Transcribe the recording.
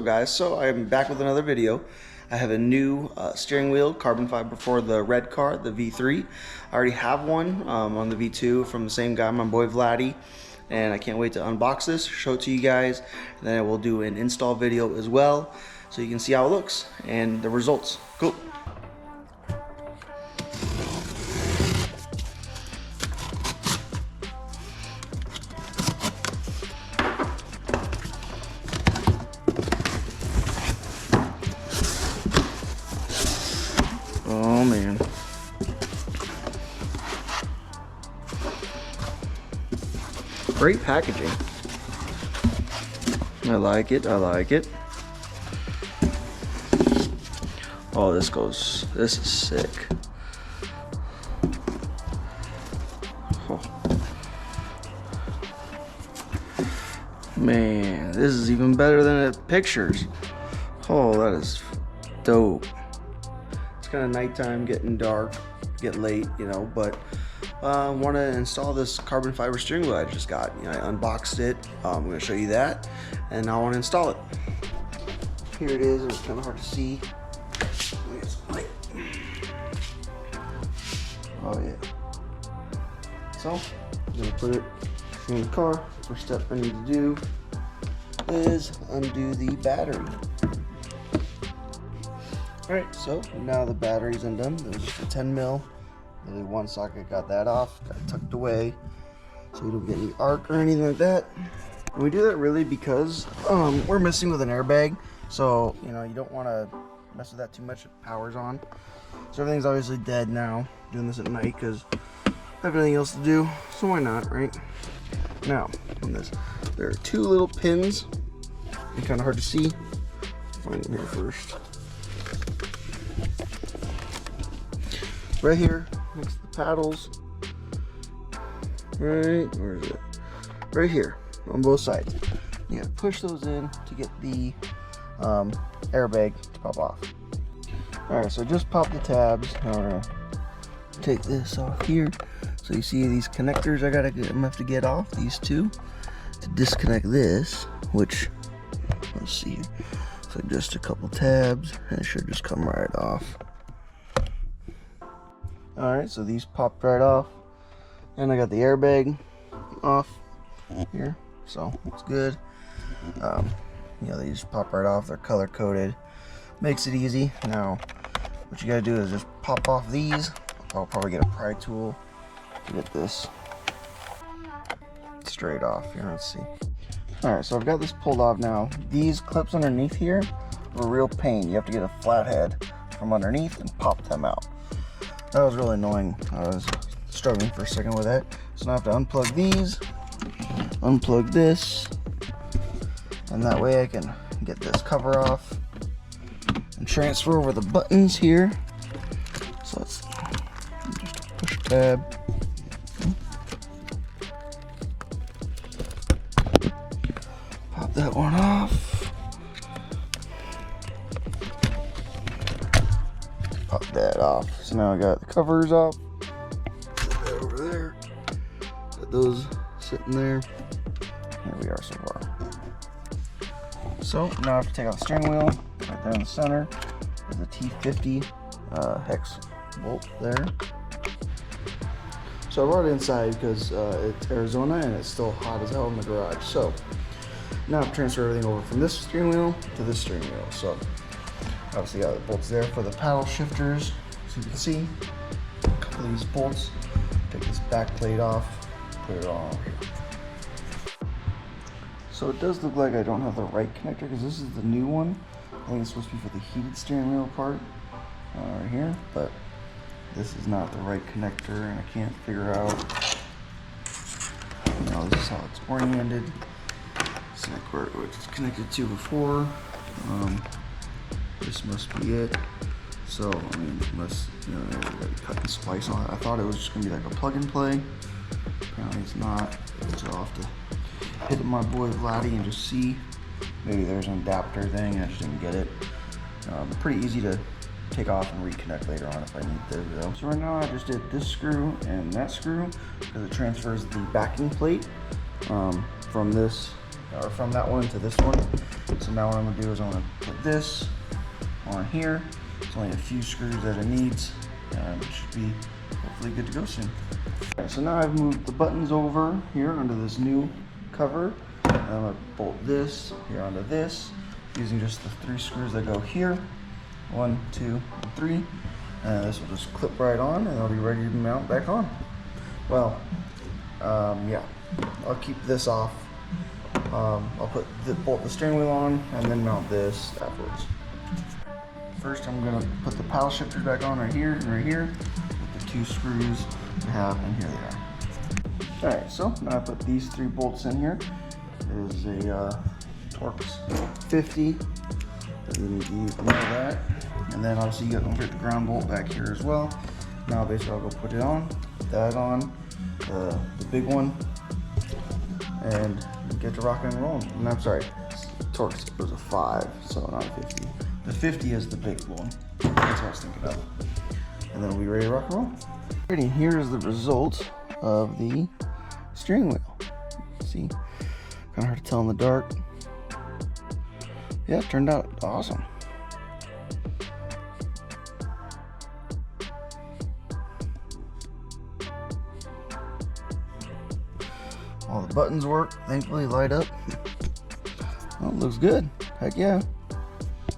guys, so I'm back with another video. I have a new steering wheel, carbon fiber for the red car, the V3. I already have one on the V2 from the same guy, my boy Vladi, and I can't wait to unbox this, show it to you guys, and then I will do an install video as well so you can see how it looks and the results. Cool. Oh man. Great packaging. I like it, I like it. Oh, this is sick. Oh. Man, this is even better than the pictures. Oh, that is dope. It's kind of nighttime, getting dark, get late, you know, but want to install this carbon fiber steering wheel I just got. You know, I unboxed it. I'm going to show you that, and now I want to install it. Here it is. It's kind of hard to see. Let me get some light. Oh yeah. So I'm going to put it in the car. First step I need to do is undo the battery. Alright, so now the battery's undone. It was just a 10 mil. Only one socket, got that off, got it tucked away so we don't get any arc or anything like that. And we do that really because we're messing with an airbag, so you know you don't want to mess with that too much. It powers on, so everything's obviously dead now. Doing this at night because I have nothing else to do, so why not, right? Now on this, there are two little pins. They're kind of hard to see. Find them here first. Right here, next to the paddles. Right, where is it? Right here, on both sides. You gotta push those in to get the airbag to pop off. Alright, so just pop the tabs. Now we're gonna take this off here. So you see these connectors I'm gonna have to get off, these two, to disconnect this, which, let's see here. So just a couple tabs, and it should just come right off. Alright, so these popped right off, and I got the airbag off here, so it's good. You know, they just pop right off. They're color coded, makes it easy. Now what you gotta do is just pop off these. I'll probably get a pry tool to get this straight off here. Let's see. Alright, so I've got this pulled off now. These clips underneath here are a real pain. You have to get a flathead from underneath and pop them out. That was really annoying. I was struggling for a second with that. So now I have to unplug these, unplug this, and that way I can get this cover off and transfer over the buttons here. So let's just push tab. Pop that one off. Pop that off. So now I got the covers off. Put that over there. Got those sitting there. Here we are so far. So now I have to take off the steering wheel. Right there in the center is a T50 hex bolt there. So I brought it inside because it's Arizona and it's still hot as hell in the garage. So now I've transferred everything over from this steering wheel to this steering wheel. So obviously got the bolts there for the paddle shifters. So you can see a couple of these bolts. Take this back plate off, put it all over here. So it does look like I don't have the right connector because this is the new one. I think it's supposed to be for the heated steering wheel part right here, but this is not the right connector and I can't figure out, you know, this is how it's oriented. It's like where it was connected to before. This must be it. So, I mean, unless, you know, like cut and splice on it. I thought it was just gonna be like a plug and play. Apparently it's not. So I'll have to hit my boy Vladi and just see. Maybe there's an adapter thing and I just didn't get it. Pretty easy to take off and reconnect later on if I need to though. So right now I just did this screw and that screw because it transfers the backing plate from this or from that one to this one. So now what I'm gonna do is I'm gonna put this on here. It's only a few screws that it needs, and it should be hopefully good to go soon. All right, so now I've moved the buttons over here onto this new cover. And I'm gonna bolt this here onto this, using just the 3 screws that go here. 1, 2, and 3. And this will just clip right on, and it'll be ready to mount back on. Well, yeah, I'll keep this off. I'll bolt the steering wheel on and then mount this afterwards. First, I'm gonna put the paddle shifters back on right here and right here with the 2 screws I have, and here they are. All right, so now I put these 3 bolts in here. There's a Torx 50. You need to know that. And then obviously you got the ground bolt back here as well. Now basically I'll go put it on, put that on, the big one, and get to rocking and rolling. And I'm sorry, Torx was a 5, so not a 50. The 50 is the big one. That's what I was thinking of. And then we'll be ready to rock and roll. Alrighty, here's the result of the steering wheel. See, kind of hard to tell in the dark. Yeah, it turned out awesome. All the buttons work, thankfully light up. Well, it looks good. Heck yeah.